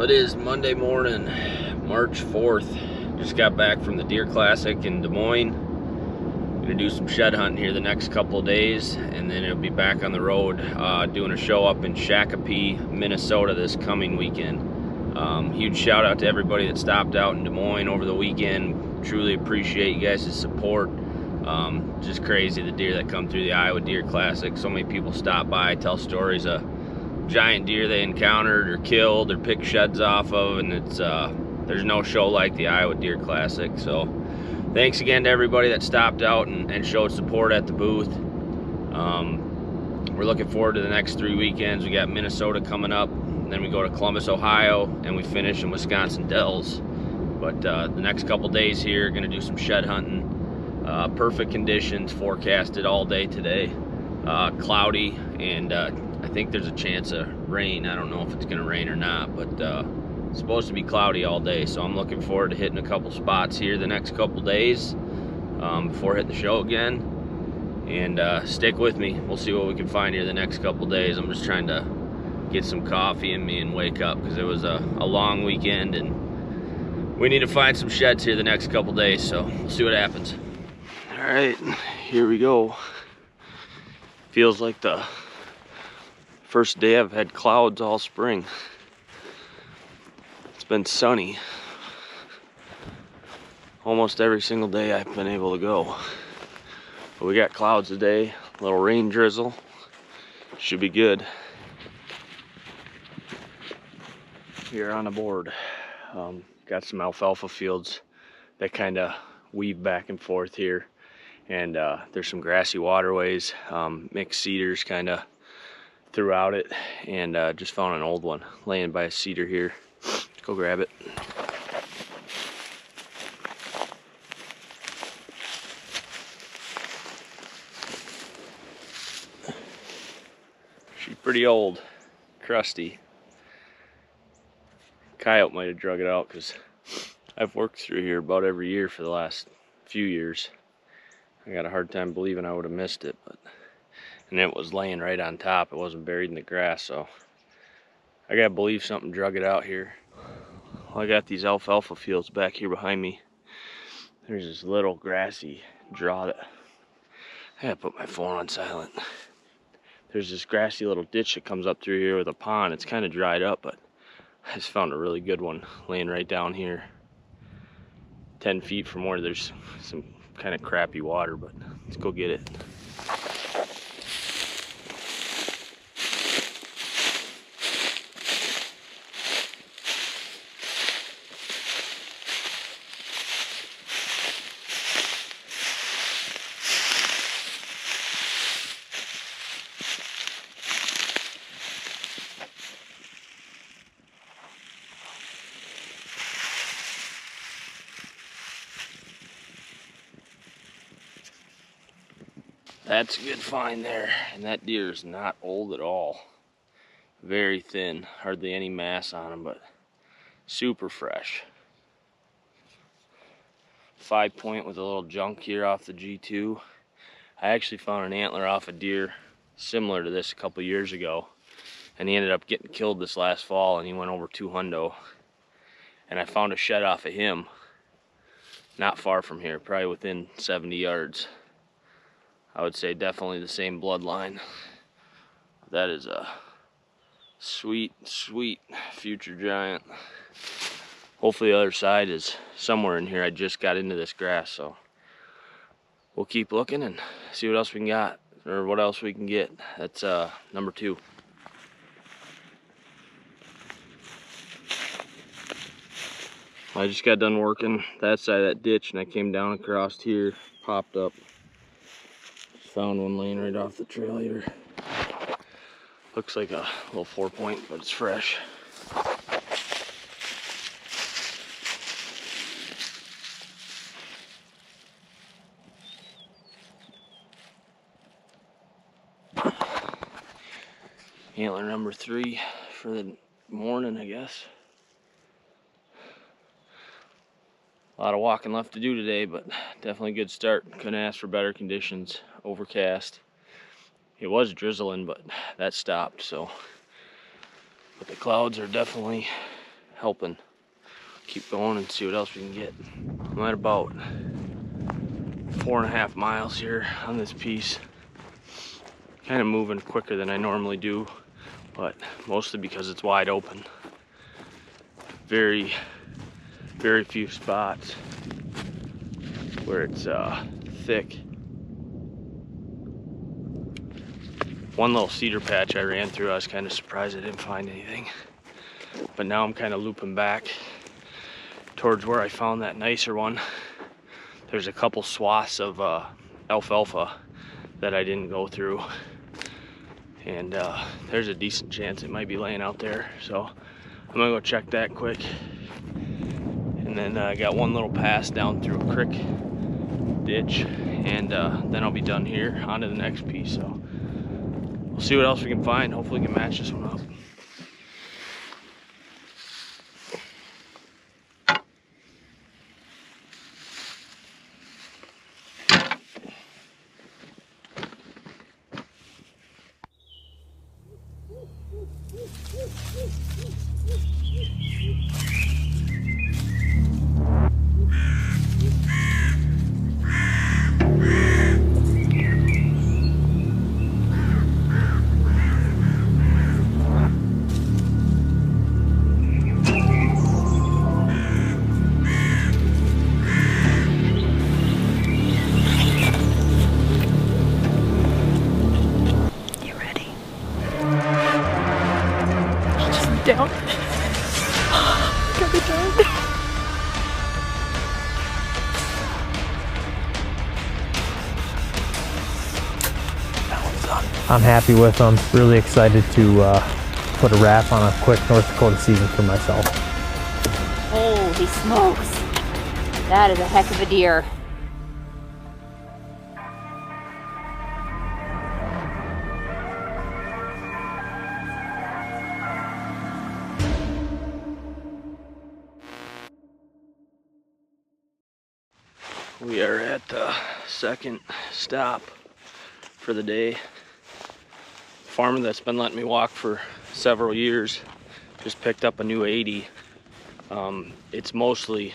It is Monday morning, March 4th. Just got back from the Deer Classic in Des Moines. Gonna do some shed hunting here the next couple of days, and then it'll be back on the road doing a show up in Shakopee, Minnesota this coming weekend. Huge shout out to everybody that stopped out in Des Moines over the weekend. Truly appreciate you guys' support. Just crazy, the deer that come through the Iowa Deer Classic. So many people stop by, tell stories of giant deer they encountered or killed or picked sheds off of, and it's there's no show like the Iowa Deer Classic. So thanks again to everybody that stopped out and showed support at the booth. We're looking forward to the next 3 weekends. We got Minnesota coming up, then we go to Columbus, Ohio, and we finish in Wisconsin Dells. But the next couple days here, gonna do some shed hunting. Perfect conditions forecasted all day today. Cloudy, and I think there's a chance of rain. I don't know if it's gonna rain or not, but it's supposed to be cloudy all day, so I'm looking forward to hitting a couple spots here the next couple days before hitting the show again. And stick with me, we'll see what we can find here the next couple days. I'm just trying to get some coffee in me and wake up, because it was a long weekend and we need to find some sheds here the next couple days, so we'll see what happens. All right, here we go. Feels like the first day I've had clouds all spring. It's been sunny almost every single day I've been able to go. But we got clouds today, a little rain drizzle. Should be good. Here on the board, got some alfalfa fields that kind of weave back and forth here. And there's some grassy waterways, mixed cedars kind of throughout it, and just found an old one laying by a cedar here. Let's go grab it. She's pretty old, crusty. Coyote might have drug it out, because I've worked through here about every year for the last few years. I got a hard time believing I would have missed it, and it was laying right on top. It wasn't buried in the grass, so I gotta believe something drug it out here. Well, I got these alfalfa fields back here behind me. There's this little grassy draw that I gotta put my phone on silent. There's this grassy little ditch that comes up through here with a pond. It's kind of dried up, but I just found a really good one laying right down here, 10 feet from where there's some kind of crappy water, but let's go get it. That's a good find there, and that deer is not old at all. Very thin, hardly any mass on him, but super fresh. 5-point with a little junk here off the G2. I actually found an antler off a deer similar to this a couple years ago, and he ended up getting killed this last fall, and he went over 2 hundo. And I found a shed off of him not far from here, probably within 70 yards. I would say definitely the same bloodline. That is a sweet, sweet future giant. Hopefully the other side is somewhere in here. I just got into this grass, so we'll keep looking and see what else we can got, or what else we can get. That's number 2. I just got done working that side of that ditch, and I came down across here, popped up. Found one laying right off the trail here. Looks like a little 4-point, but it's fresh. Antler number 3 for the morning, I guess. A lot of walking left to do today, but definitely a good start. Couldn't ask for better conditions. Overcast. It was drizzling, but that stopped, so. But the clouds are definitely helping keep going and see what else we can get. I'm at about 4.5 miles here on this piece. Kind of moving quicker than I normally do, but mostly because it's wide open. Very few spots where it's thick. One little cedar patch I ran through, I was kind of surprised I didn't find anything. But now I'm kind of looping back towards where I found that nicer one. There's a couple swaths of alfalfa that I didn't go through. And there's a decent chance it might be laying out there. So I'm gonna go check that quick. And then I got one little pass down through a creek ditch. And then I'll be done here, on to the next piece. So we'll see what else we can find. Hopefully we can match this one up. Down. Got it down. I'm happy with them. Really excited to put a wrap on a quick North Dakota season for myself. Holy smokes. That is a heck of a deer. We are at the second stop for the day. Farmer that's been letting me walk for several years just picked up a new 80. It's mostly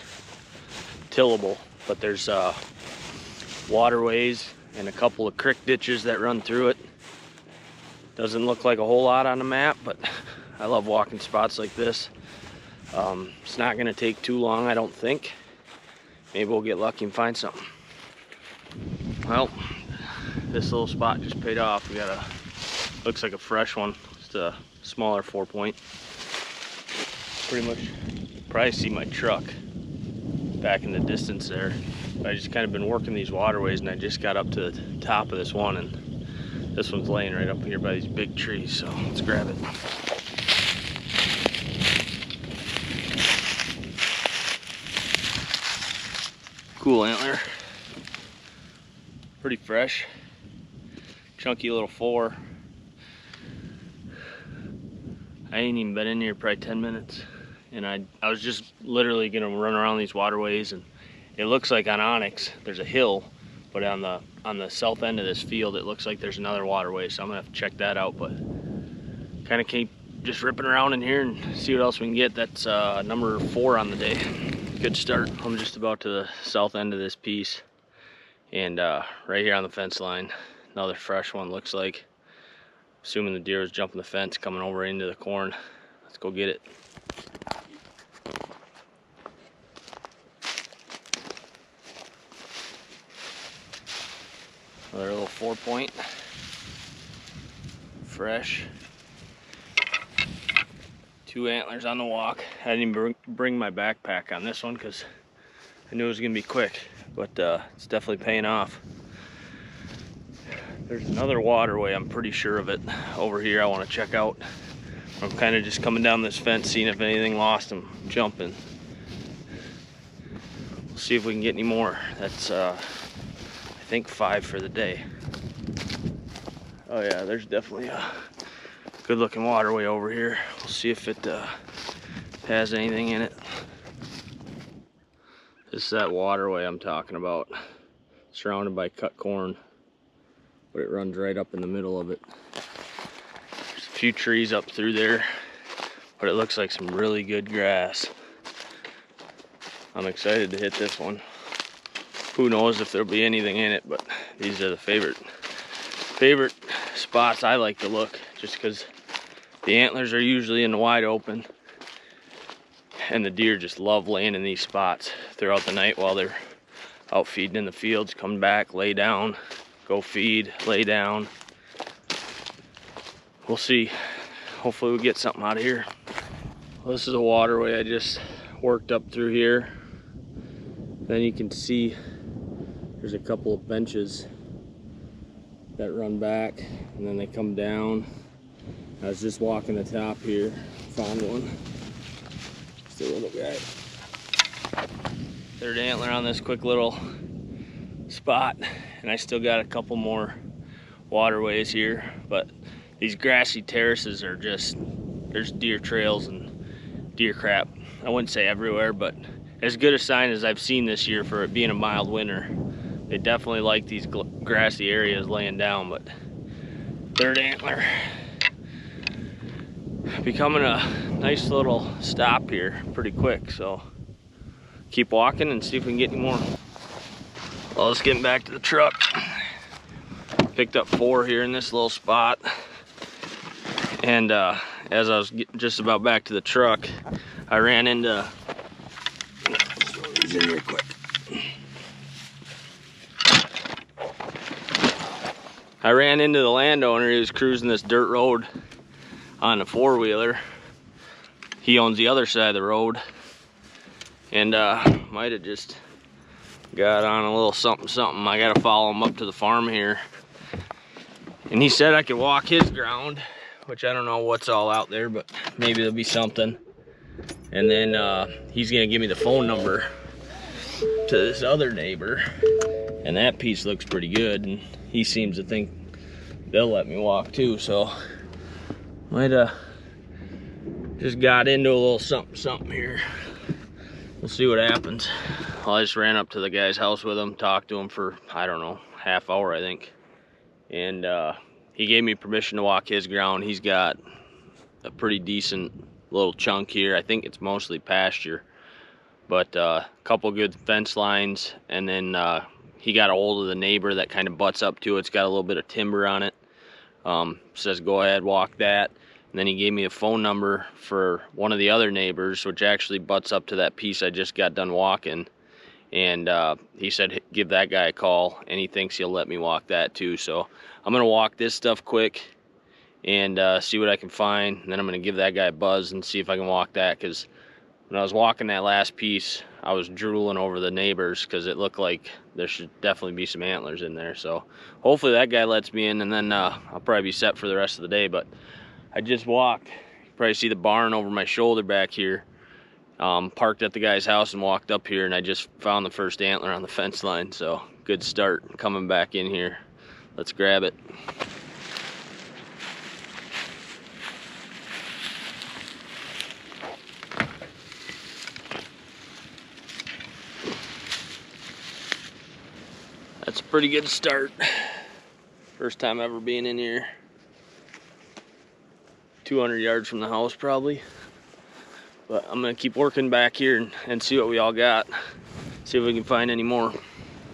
tillable, but there's waterways and a couple of creek ditches that run through it. Doesn't look like a whole lot on the map, but I love walking spots like this. It's not gonna take too long, I don't think. Maybe we'll get lucky and find something. Well, this little spot just paid off. We got a, looks like a fresh one, just a smaller 4-point. Pretty much, probably see my truck back in the distance there. But I just kind of been working these waterways, and I just got up to the top of this one, and this one's laying right up here by these big trees, so let's grab it. Cool antler, pretty fresh, chunky little 4. I ain't even been in here probably 10 minutes, and I was just literally gonna run around these waterways, and it looks like on Onyx there's a hill, but on the south end of this field it looks like there's another waterway, so I'm gonna have to check that out. But kind of keep just ripping around in here and see what else we can get. That's number 4 on the day. Good start. I'm just about to the south end of this piece, and right here on the fence line, another fresh one. Looks like, assuming the deer was jumping the fence coming over into the corn. Let's go get it. Another little 4-point, fresh. 2 antlers on the walk. I didn't even bring my backpack on this one because I knew it was gonna be quick, but it's definitely paying off. There's another waterway, I'm pretty sure of it, over here I want to check out. I'm kind of just coming down this fence, seeing if anything lost and jumping. We'll see if we can get any more. That's I think 5 for the day. Oh yeah, there's definitely a good looking waterway over here. We'll see if it has anything in it. This is that waterway I'm talking about, surrounded by cut corn, but it runs right up in the middle of it. There's a few trees up through there, but it looks like some really good grass. I'm excited to hit this one. Who knows if there'll be anything in it, but these are the favorite spots I like to look, just because the antlers are usually in the wide open, and the deer just love laying in these spots throughout the night while they're out feeding in the fields. Come back, lay down, go feed, lay down. We'll see. Hopefully we get something out of here. Well, this is a waterway I just worked up through here. Then you can see there's a couple of benches that run back and then they come down. I was just walking the top here, found one. Just a little guy. Third antler on this quick little spot, and I still got a couple more waterways here, but these grassy terraces are just, there's deer trails and deer crap. I wouldn't say everywhere, but as good a sign as I've seen this year for it being a mild winter. They definitely like these grassy areas laying down. But third antler becoming a nice little stop here pretty quick, so keep walking and see if we can get any more. Well, let's get back to the truck. Picked up 4 here in this little spot, and as I was just about back to the truck, I ran into, he's in here quick. I ran into the landowner. He was cruising this dirt road on a 4-wheeler. He owns the other side of the road, and might have just got on a little something. I gotta follow him up to the farm here, and he said I could walk his ground, which I don't know what's all out there, but maybe there'll be something. And then he's gonna give me the phone number to this other neighbor, and that piece looks pretty good, and he seems to think they'll let me walk too, so might just got into a little something here. We'll see what happens. Well, I just ran up to the guy's house with him, talked to him for, I don't know, half hour I think, and he gave me permission to walk his ground. He's got a pretty decent little chunk here. I think it's mostly pasture, but a couple good fence lines, and then he got a hold of the neighbor that kind of butts up to it. It's got a little bit of timber on it. Says go ahead, walk that. And then he gave me a phone number for one of the other neighbors, which actually butts up to that piece I just got done walking. And he said give that guy a call, and he thinks he'll let me walk that too. So I'm gonna walk this stuff quick and see what I can find, and then I'm gonna give that guy a buzz and see if I can walk that, because when I was walking that last piece, I was drooling over the neighbors because it looked like there should definitely be some antlers in there. So hopefully that guy lets me in, and then I'll probably be set for the rest of the day. But I just walked, you probably see the barn over my shoulder back here. Parked at the guy's house and walked up here, and I just found the first antler on the fence line. So good start coming back in here. Let's grab it. That's a pretty good start. First time ever being in here. 200 yards from the house probably. But I'm gonna keep working back here and see what we all got. See if we can find any more.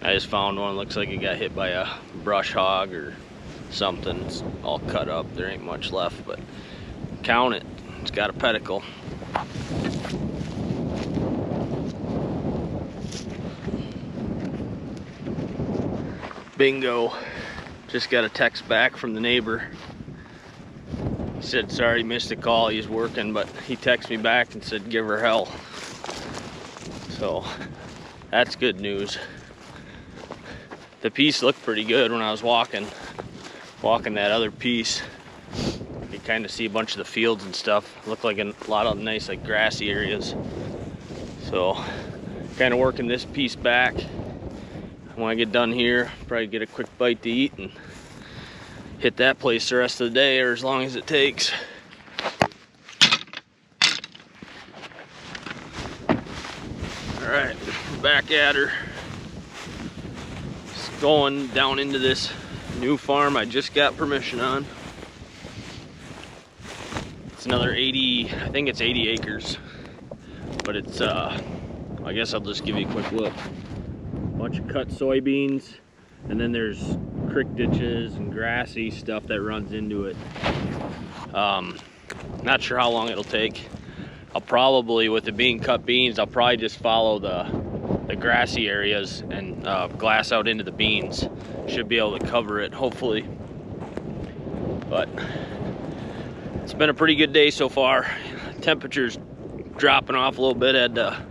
I just found one. Looks like it got hit by a brush hog or something. It's all cut up. There ain't much left, but count it. It's got a pedicle. Bingo. Just got a text back from the neighbor. He said sorry, missed a call, he's working, but he texted me back and said give her hell. So that's good news. The piece looked pretty good when I was walking that other piece. You kind of see a bunch of the fields and stuff. Looked like a lot of nice like grassy areas. So kind of working this piece back. When I get done here, probably get a quick bite to eat and hit that place the rest of the day, or as long as it takes. All right, back at her. Just going down into this new farm I just got permission on. It's another 80 I think it's 80 acres, but it's, I guess I'll just give you a quick look. Bunch of cut soybeans, and then there's creek ditches and grassy stuff that runs into it. Not sure how long it'll take. I'll probably, with it being cut beans, I'll probably just follow the grassy areas and glass out into the beans. Should be able to cover it, hopefully. But it's been a pretty good day so far. Temperature's dropping off a little bit. Had to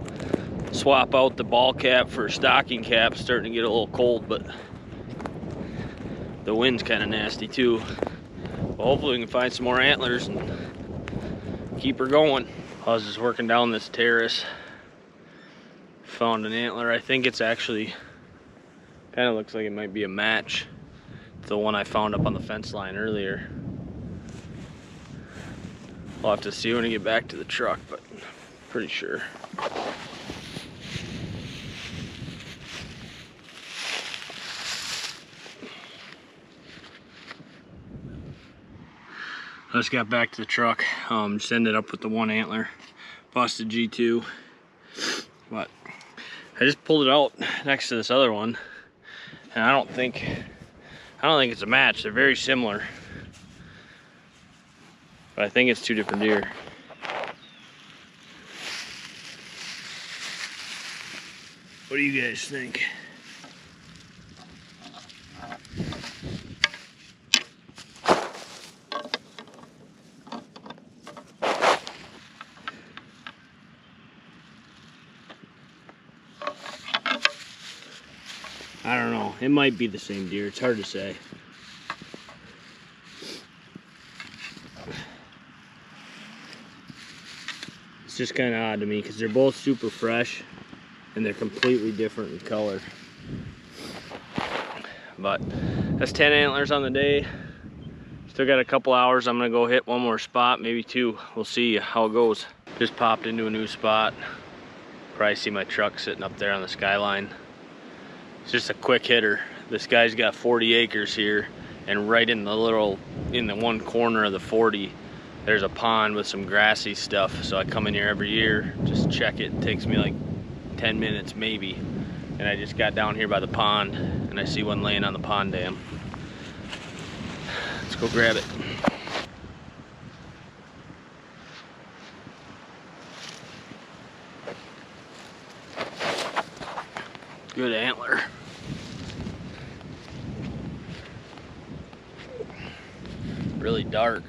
swap out the ball cap for stocking cap. Starting to get a little cold, but the wind's kind of nasty too. But hopefully we can find some more antlers and keep her going. I was just working down this terrace, found an antler. I think it's actually, kind of looks like it might be a match to the one I found up on the fence line earlier. I'll have to see when I get back to the truck, but pretty sure. I just got back to the truck. Just ended up with the one antler, busted G2, but I just pulled it out next to this other one, and I don't think it's a match. They're very similar, but I think it's two different deer. What do you guys think? I don't know. It might be the same deer. It's hard to say. It's just kind of odd to me because they're both super fresh and they're completely different in color. But that's 10 antlers on the day. Still got a couple hours. I'm gonna go hit one more spot, maybe two. We'll see how it goes. Just popped into a new spot. Probably see my truck sitting up there on the skyline. It's just a quick hitter. This guy's got 40 acres here, and right in the one corner of the 40, there's a pond with some grassy stuff. So I come in here every year, just check it. It takes me like 10 minutes maybe. And I just got down here by the pond, and I see one laying on the pond dam. Let's go grab it. Good antler. Really dark.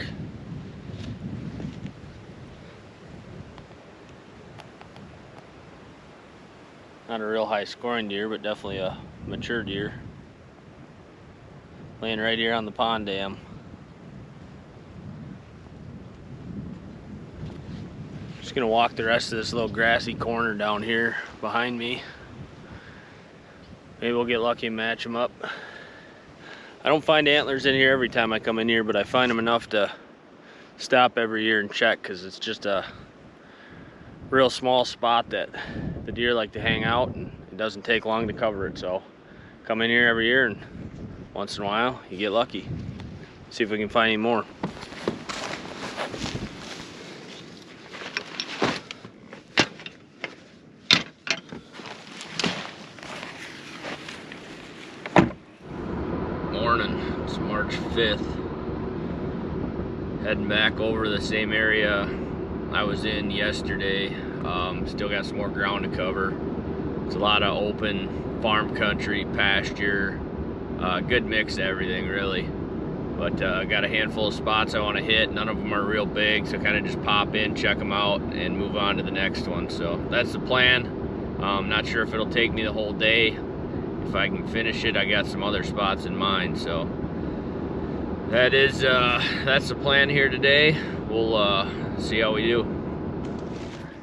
Not a real high scoring deer, but definitely a mature deer. Laying right here on the pond dam. Just gonna walk the rest of this little grassy corner down here behind me. Maybe we'll get lucky and match them up. I don't find antlers in here every time I come in here, but I find them enough to stop every year and check, because it's just a real small spot that the deer like to hang out, and it doesn't take long to cover it. So come in here every year, and once in a while you get lucky. See if we can find any more. Morning, it's March 5th. Heading back over the same area I was in yesterday. Still got some more ground to cover. It's a lot of open farm country, pasture, good mix of everything really. But got a handful of spots I want to hit. None of them are real big, so kind of just pop in, check them out, and move on to the next one. So that's the plan. Not sure if it'll take me the whole day. If I can finish it, I got some other spots in mind. So that's the plan here today. We'll see how we do.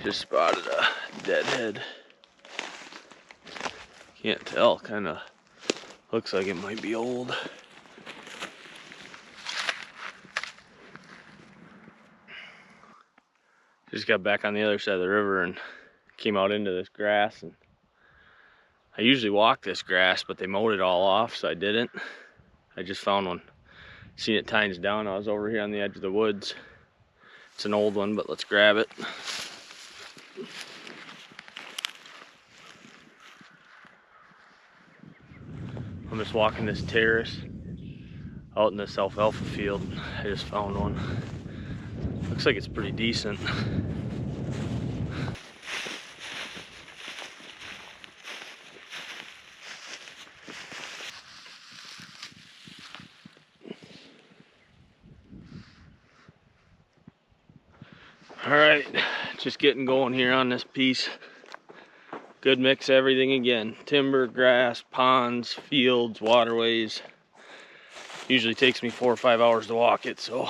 Just spotted a deadhead. Can't tell, kind of looks like it might be old. Just got back on the other side of the river and came out into this grass, and I usually walk this grass, but they mowed it all off, so I didn't. I just found one. Seen it tines down. I was over here on the edge of the woods. It's an old one, but let's grab it. I'm just walking this terrace out in this alfalfa field. I just found one. Looks like it's pretty decent. All right, just getting going here on this piece. Good mix of everything again. Timber, grass, ponds, fields, waterways. Usually takes me 4 or 5 hours to walk it, so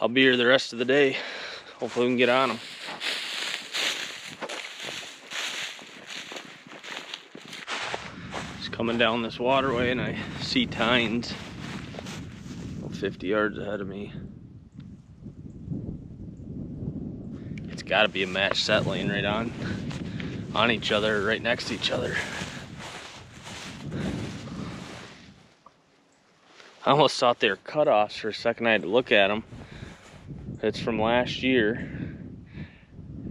I'll be here the rest of the day. Hopefully we can get on them. Just coming down this waterway and I see tines 50 yards ahead of me. It's gotta be a match set laying right on each other, right next to each other. I almost thought they were cutoffs for a second. I had to look at them. It's from last year,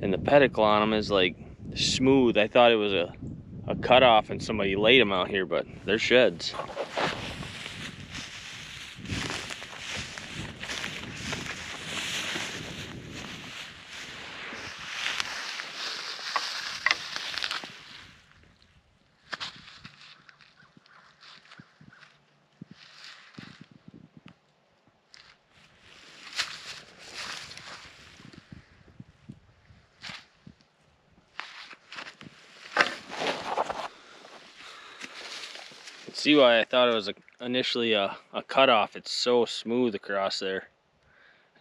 and the pedicle on them is like smooth. I thought it was a cutoff and somebody laid them out here, but they're sheds. See why I thought it was initially a cutoff. It's so smooth across there.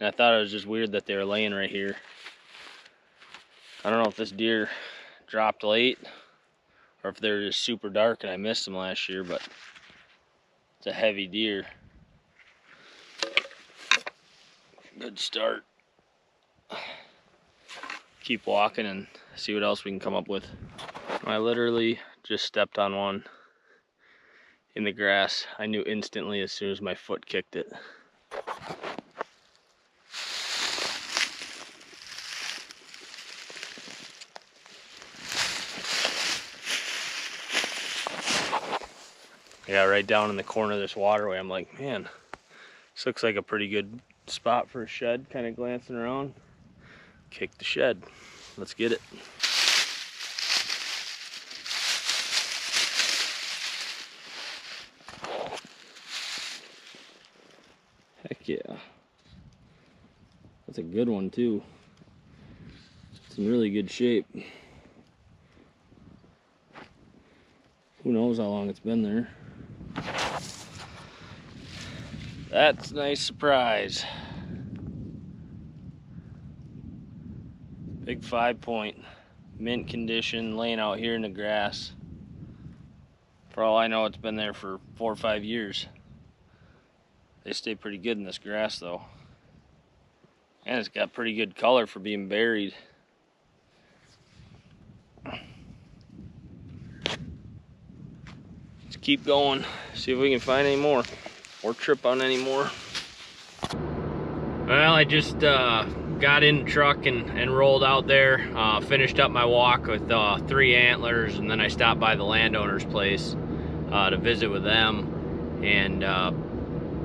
And I thought it was just weird that they were laying right here. I don't know if this deer dropped late or if they're just super dark and I missed them last year, but it's a heavy deer. Good start. Keep walking and see what else we can come up with. I literally just stepped on one in the grass. I knew instantly as soon as my foot kicked it. Yeah, right down in the corner of this waterway. I'm like, man, this looks like a pretty good spot for a shed. Kind of glancing around. Kick the shed. Let's get it. Heck yeah. That's a good one too. It's in really good shape. Who knows how long it's been there. That's a nice surprise. Big 5-point, mint condition, laying out here in the grass. For all I know, it's been there for 4 or 5 years. They stay pretty good in this grass though. And it's got pretty good color for being buried. Let's keep going, see if we can find any more or trip on any more. Well, I just got in the truck and rolled out there. Finished up my walk with 3 antlers, and then I stopped by the landowner's place to visit with them, and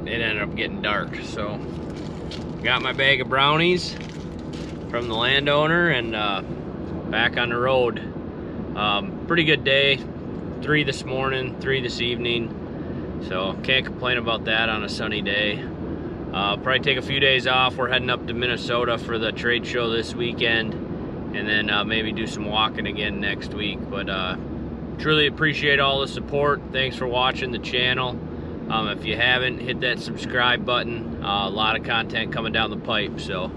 it ended up getting dark. So got my bag of brownies from the landowner and back on the road. Pretty good day. 3 this morning, 3 this evening. So can't complain about that on a sunny day. Probably take a few days off. We're heading up to Minnesota for the trade show this weekend, and then maybe do some walking again next week. But truly appreciate all the support. Thanks for watching the channel. If you haven't, hit that subscribe button. A lot of content coming down the pipe, so